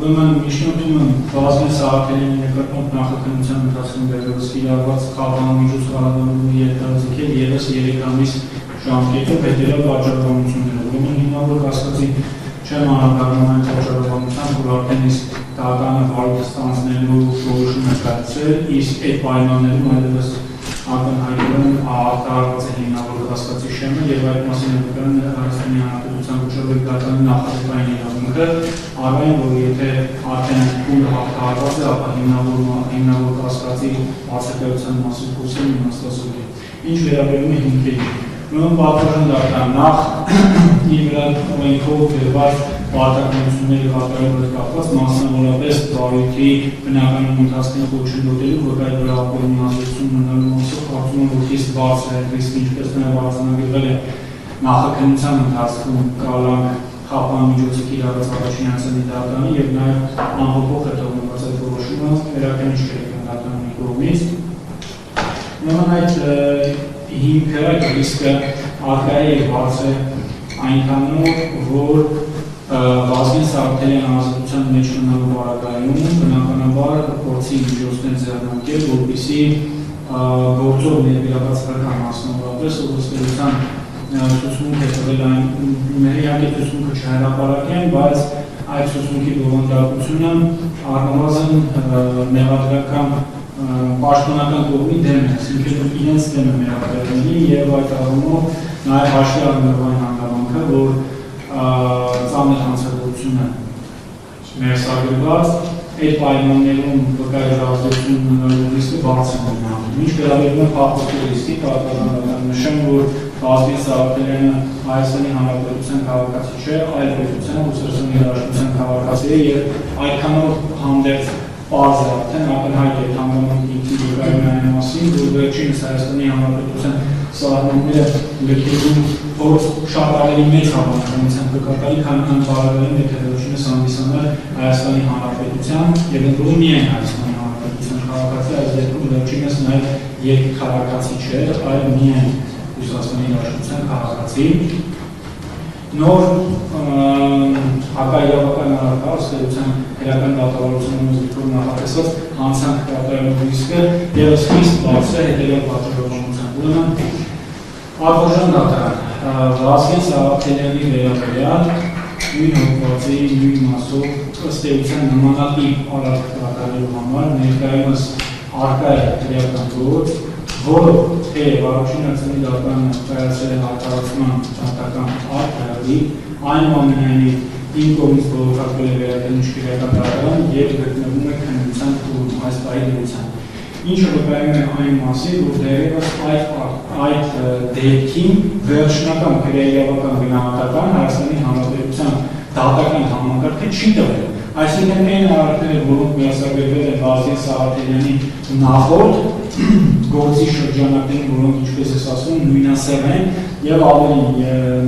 ուրեմն միջնորդում եմ բազմի Սահակյանին նկատմամբ նախաքննության ընթացքում դեռևս կիրառված խաղաղ միջոցառումների ենթադրել ևս 3 ամիս ժամկետով հետևյալ պատճառաբանությունները։ Ուրեմն հիմնավոր կասկածի չեմ անդրադառնում այն պատճառաբանությամբ, որ արդեն իսկ դատարանը վարույթ ստանձնելու որոշում է կայացրել, իսկ այդ պայմաններում այլևս ակնհայտորեն արտահայտված է հիմնավոր կասկածի շեմը եւ այդ մասին է վկայում Հայաստանի Հանրապետության գլխավոր դատարանի նախագծային իրավունքը, առայն որ եթե արդեն փուլ արտահայտված է, ապա հիմնավոր կասկածի բացակայության մասին խոսել իմաստասուր է։ Ինչ վերաբերում է հիմքերին, ուրեմն պատվիրան դատարան նախ իր վրա օրենքով դրված պարտականությունների կատարելու հետ կապված մասնավորապես վարույթի բնականոն ընթացքին խոչընդոտելու վկայի վրա ապօրինի ազդեցություն ունենալու մասով կարծում եմ, որ խիստ բարձր է ռիսկը, ինչպես նաև արձանագրվել է նախաքննության ընթացքում կալանք խափանմիջոցի կիրառած առաջին անձնի դատարանի եւ նաև անփոփոխ է թողնված այդ որոշումը վերականգնիչ դատարանի կողմից։ Ուրեմն այդ հիմքը այդ ռիսկը առկա է եւ բարձր է այնքանով, որ Վազգեն Սահակյանն ազատության մեջ մնալու պարագայում բնականաբար փորձի միջոցներ ձեռնարկել, որպեսզի գործով ներգրավվածական մասնավորապես ուղղորդության ցուցմունք է տվել այն իհարկե ցուցմունքը չհրապարակեն, բայց այդ ցուցմունքի բովանդակությունը առնվազն մեղադրական պաշտոնական կողմի դեմ է, այսինքն իրենց դեմ է մեղադրելի եւ այդ առումով նաեւ հաշվի առնելով այն հանգամանքը, որ ծանր հանցագործությունը ներսագրված, այդ պայմաններում վկայի ազդեցություն ունենալու ռիսկը բարձր է։ Ինչ վերաբերում է փախուստի ռիսկի, կարգավորական նշեմ, որ Վազգեն Սահակյանը Հայաստանի Հանրապետության քաղաքացի չէ, այլ պետության ուսումնասիրության երաժշտության քաղաքացի է եւ այդքանով հանդերձ պարզ է արդեն ակնհայտ է հանգամանքի վկայում այն մասին, որ վերջինս Հայաստանի Հանրապետության սահմանները լքելու փորձ շատ ավելի մեծ հավանականությամբ կկատարի, քան բարելավի հետևությունս հանդիսանալ Հայաստանի Հանրապետության եւ ընդդեմ միայն Հայաստանի Հանրապետության քաղաքացի, այս դեպքում վերջինս նաև երկքաղաքացի չէ, այլ միայն Ռուսաստանի Երաժշտության քաղաքացի։ Նոր հակաիրավական առարկայության իրական դատավարության ուղղությամբ նախատեսված հանցանք կատարելու ռիսկը ևս խիստ բարձր է հետևյալ պատճառաբանությամբ։ Ուրեմն Արտոժան դատարան Վազգեն Սահակյանի վերաբերյալ նույն հոդվածի նույն մասով ըստ էության նմանատիպ արարք կատարելու համար ներկայումս առկա է քրեական գործ, որը թե առաջին անձնի դատարանը կայացրել է հակառակման ճարտարական ակտի, այնուամենայնիվ իմ կողմից բողոքարկվել է վերականգնիչ քրեական դատարան եւ գտնվում է քննության փուլում այս պահի դրությամբ։ Ինչը վկայում է այն մասին, որ դեռևս այդ դեպքին վերջնական քրեական գնահատական Հայաստանի Հանրապետության դատական համակարգը չի տվել։ Այսինքն այն արարքները, որոնք միասնագրվել են Վազգեն Սահակյանի նախորդ գործի շրջանակներին, որոնք ինչպես ես ասում, նույնասեռ են եւ ավելի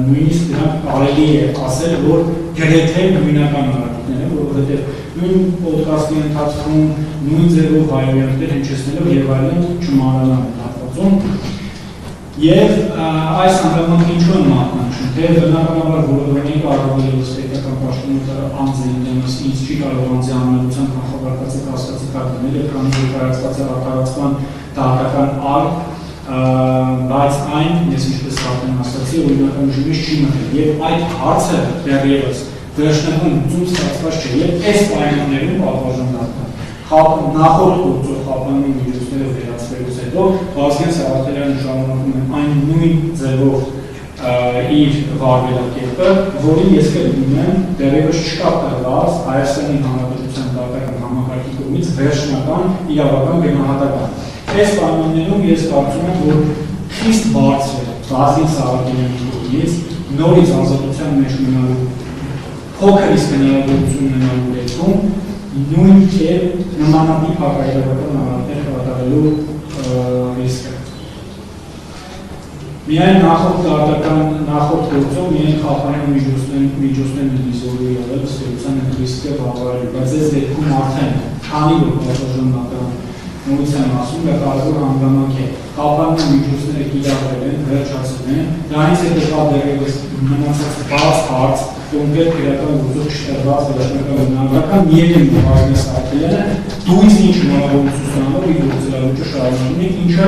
նույնիսկ դրանք կարելի է ասել, որ գրեթե նույնական արարքներ են, որովհետեւ նույն ոդկասթի ընթացքում նույն ձևով վայրենքներ հնչեցնելով եւ այլն չմանալան են հատվածում։ Եվ այս հանգամանքը ինչու են մատնանշում, թե բնականաբար որոնք առավել պետական պաշտոնատար անձը ինձ չի կարող անձի անձնության կանխավարկած կասկածի տակ դնել եւ քանի որ կայացված է հակառակման դատական ակտ, բայց այն, ես ինչպես արդեն ասացի, օրինական ռեժիմից չի մտել եւ այդ հարցը դեռևս վերջնական լուծում ստացված չէ եւ այս պայմաններում պատվազան դատարան նախորդ գործով խափանման միջոցները վերացվելուց հետո Վազգեն Սահակյանը շարունակում է այն նույն ձևով իր վարվելակերպը, որին ես կրում եմ դեռևս չկա տրված Հայաստանի Հանրապետության դատական համակարգի կողմից վերջնական իրավական գնահատական։ Այս պայմաններում ես կարծում եմ, որ խիստ բարձր է Վազգեն Սահակյանի կողմից նորից ազատության մեջ մնալու փոքր իսկ հնարավորություն ունենալու դեպքում նույն կերպ նմանատիպ հակաիրավական արարքներ կատարելու ռիսկը։ Միայն նախորդ գործով միայն խափանման միջոցներն դիզոլվի եղել ըստ էության այդ ռիսկը բավարարել, բայց այս դեպքում արդեն քանի որ պատվազան դատարան նորից եմ ասում, դա կարևոր հանգամանք է։ Կապանման միջոցները կիրառվել են, վերջացել են, դրանից հետո կա դեռևս մնացած բաց հարց, կոնկրետ քրեական գործով չշտեղված վերջնական բնավորական միևնույն բազմասարքելերը դույց ինչ հնարավորությունով իր գործելավուճը շարունակում եք, ինչը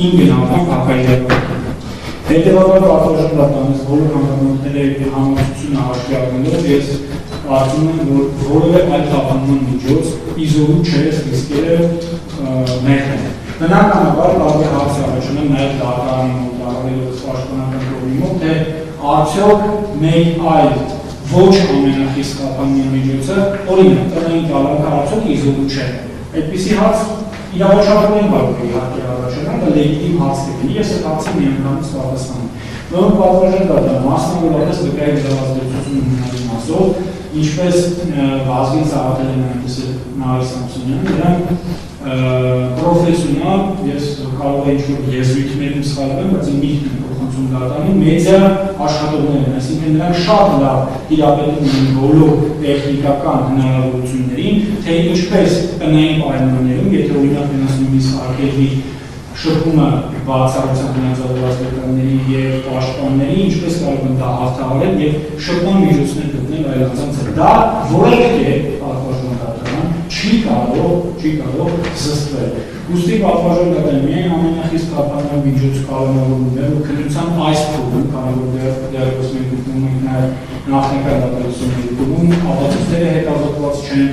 իմ գնահատական հակայական։ Հետևաբար պատվաժանատանից բոլոր հանգամանքները եւ համակցությունը հաշվի առնելով ես կարծում եմ, որ որևէ այլ կապանման միջոց իզոլու չէ ռիսկերը մեղմ են։ Բնականաբար տարբեր հարց առաջանում նաև դատարանի մոտ, առավելևս պաշտպանական կողմի մոտ, թե արդյոք մեկ այլ ոչ ամենախիստ կապանման միջոցը, օրինակ, տնային կալանքը արդյոք իզոլու չէ։ Այդպիսի հարց իրավաչափորեն կարող է իհարկե առաջանալ, դա լեգիտիմ հարց կլինի, ես այդ հարցը միանգամից պատասխանում։ Որոնք պատվաժանատան մասնավորապես վկայի զրահազդեցություն ունենալու մասով, ինչպես Վազգեն Սաղաթելյանն այնպես Նարեկ Սամսոնյանը, նրանք պրոֆեսիոնալ, ես կարող եմ ինչ-որ եզրույթներում սխալվեմ, բայց իմ միտքն եմ փոխանցում դատարանին, մեդիա աշխատողներ են, այսինքն նրանք շատ լավ տիրապետում են բոլոր տեխնիկական հնարավորություններին, թե ինչպես տնային պայմաններում, եթե օրինակ նույնիսկ արգելվի շփումը բացառությամբ հնարավորված լեկանների եւ պաշտպանների, ինչպես կարող են դա հաղթահարել եւ շփման միջոցներ գտնել այլ անձանց հետ։ Դա որևէ կերպ պատվաժանատան չի կարող զսպել։ Ուստի պատվաժանատանը միայն ամենախիստ կապանման միջոց կառավարումն է, որ քննության այս փուլում, քանի որ դեռևս մենք գտնվում ենք նաեւ նախնական դատասությունների փուլում, ապացույցները հետազոտված չեն,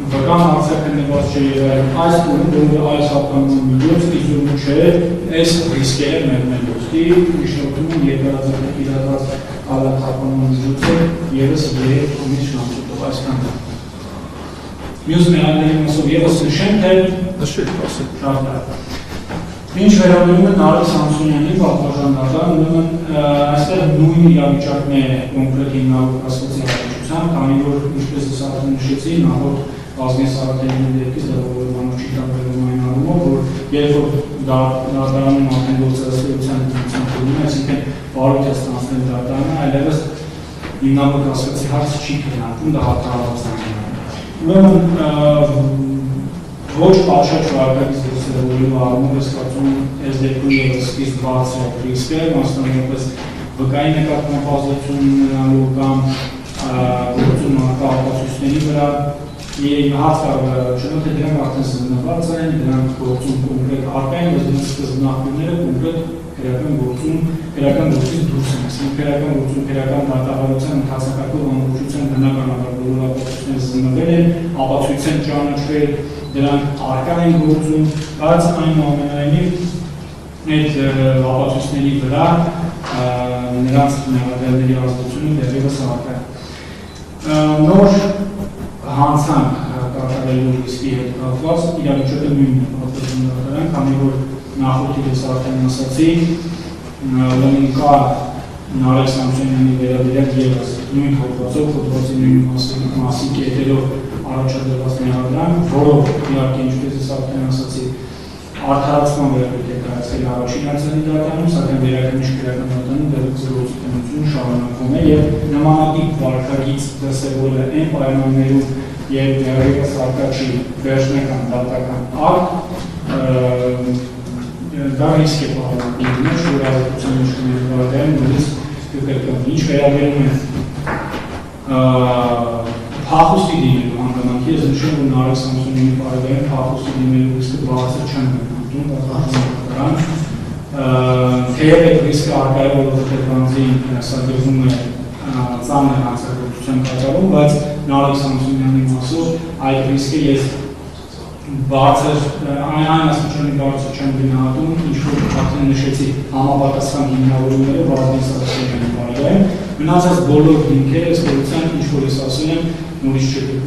վկան արձակնված չէ եւ այս փուլում որը այս կապանման միջոց իզոլու չէ, այս ռիսկերը մեղմելու։ Ուստի միջնորդում են երկարաձգ իրադրած կապանման միջոցը եւս 3 ամիս շնորհիվ այսքան։ Մյուս մեղմերի մասով եւս նշեմ, թե շատ լավ։ Ինչ վերաբերում է Նարեկ Սամսոնյանի պատվաժանատան, ուրեմն այստեղ նույն իրավիճակն է կոնկրետ հիմնավոր կասկածի առնչությամբ, քանի որ ինչպես ես արդեն նշեցի, նախորդ Վազգեն Սաղաթելյանի դեպքից դա որևէ բան չի տարբերվում այն առումով, որ երբ որ դատարանում արդեն գործելասիրության դրությամբ է, այսինքն բարույթ է ստանձնել դատարանը, այլևս հիմնավոր կասկածի հարց չի քննարկվում, դա հաղթահարված է։ Ուրեմն ոչ պատշաճ վարկագիծ դրսևորելու առումով ես կարծում եմ այս դեպքում ևս սկիզբ բարձր ռիսկ է, մասնավորապես վկայի նկատմամբ ազդեցություն ունենալու կամ գործում արկա ապացույցների վրա հարց կարող է առաջանալ, թե դրանք արդեն զննված են, դրանք գործում կոնկրետ արկա են, բայց դրանք սկզբնախումները կոնկրետ քրեական գործից դուրս են, այսինքն քրեական գործում քրեական դատավարության ընթացակարգով ամբողջությամբ բնականաբար բոլոր ապացույցները զննվել են, ապացույց են ճանաչվել, դրանք արկա են գործում, բայց այնուամենայնիվ այդ ապացույցների վրա նրանց նեղադրների ազդեցությունը դեռևս արկա է։ Նոր հանցանք կատարելու ռիսկի հետ կապված իրավիճակը նույնն է պատվաժանատան, քանի որ նախորդի ես արդեն ասացի, ուրեմն կա Նարեկ Սամսոնյանի վերաբերյալ ևս նույն հոդվածով, հոդվածի նույն մասի կետերով առաջադրված մեղադրանք, որով իհարկե ինչպես ես արդեն ասացի, արդարացման վերաբերյալ է կայացել առաջին արձանի դատարանում, սակայն վերաքննիչ քրեական դատարանում դեռևս գործունեությունը շարունակվում է եւ նմանատիպ վարկագիծ դրսևորել այն պայմաններում, երբ դեռևս արկա չի վերջնական դատական ակտ, դա ռիսկ է պահանջում մեջ, որ ազատության իշխանների վարդային նույնիսկ կկրկնվի։ Ինչ վերաբերում է փախուստի դիմելու հանգամանքի, ես նշում որ Նարեկ Սամսոնյանի պարագայում փախուստի դիմելու ռիսկը բարձր չեն գտնվում, թեև այդ ռիսկը արկա է, որովհետև բանձին սադրվում է ծանր հանցագործության կատարում, բայց Նարեկ Սամսոնյանի մասով այդ ռիսկը ես բարձր, այն աստիճանի բարձր չեմ գնահատում, ինչ-որ արդեն նշեցի համապատասխան հիմնավորումները Վազգեն Սաղաթելյանի պարագայում, մնացած բոլոր հիմքերը ըստ էության ինչ-որ ես ասել եմ նորից չկրկնեմ։